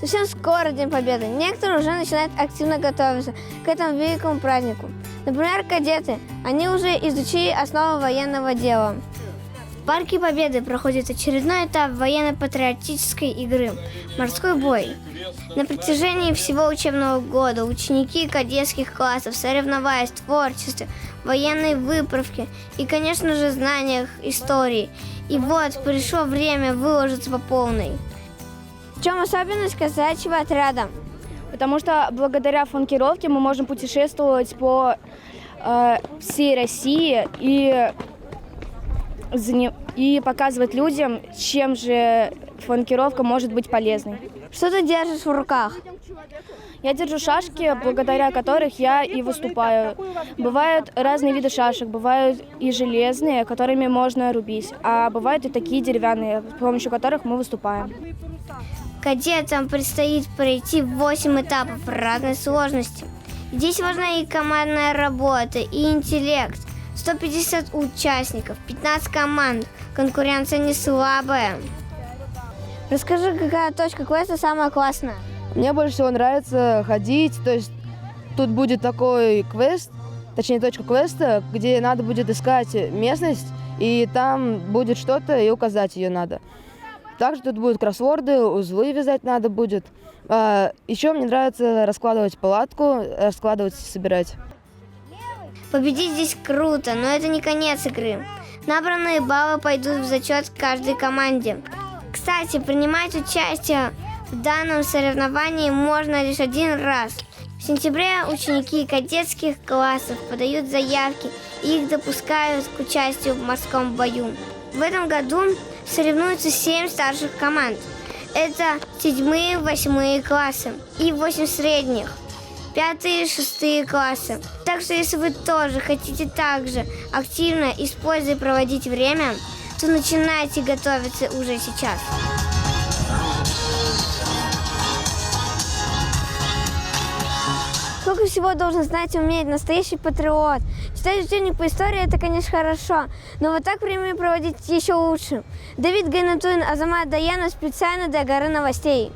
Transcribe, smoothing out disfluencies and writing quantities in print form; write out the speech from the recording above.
Совсем скоро День Победы. Некоторые уже начинают активно готовиться к этому великому празднику. Например, кадеты. Они уже изучили основы военного дела. В Парке Победы проходит очередной этап военно-патриотической игры – морской бой. На протяжении всего учебного года ученики кадетских классов соревновались в творчестве, военной выправке и, конечно же, знаниях истории. И вот пришло время выложиться по полной. В чем особенность казачьего отряда? Потому что благодаря фланкировке мы можем путешествовать по всей России и показывать людям, чем же фланкировка может быть полезной. Что ты держишь в руках? Я держу шашки, благодаря которых я и выступаю. Бывают разные виды шашек, бывают и железные, которыми можно рубить, а бывают и такие деревянные, с помощью которых мы выступаем. Кадетам предстоит пройти 8 этапов разной сложности. Здесь важна и командная работа, и интеллект. 150 участников, 15 команд. Конкуренция не слабая. Расскажи, какая точка квеста самая классная? Мне больше всего нравится ходить, то есть тут будет такой квест, точнее точка квеста, где надо будет искать местность, и там будет что-то, и указать ее надо. Также тут будут кроссворды, узлы вязать надо будет. Еще мне нравится раскладывать палатку, раскладывать и собирать. Победить здесь круто, но это не конец игры. Набранные баллы пойдут в зачет каждой команде. Кстати, принимать участие в данном соревновании можно лишь один раз. В сентябре ученики кадетских классов подают заявки и их допускают к участию в морском бою. В этом году соревнуются 7 старших команд. Это 7-е, 8-е классы и 8 средних, 5-е, 6-е классы. Так что если вы тоже хотите так же активно использовать и проводить время, то начинайте готовиться уже сейчас. Сколько всего должен знать и уметь настоящий патриот. Читать учебник по истории – это, конечно, хорошо, но вот так время проводить еще лучше. Давид Гайнатуллин, Азамат Даянов специально для Горы новостей.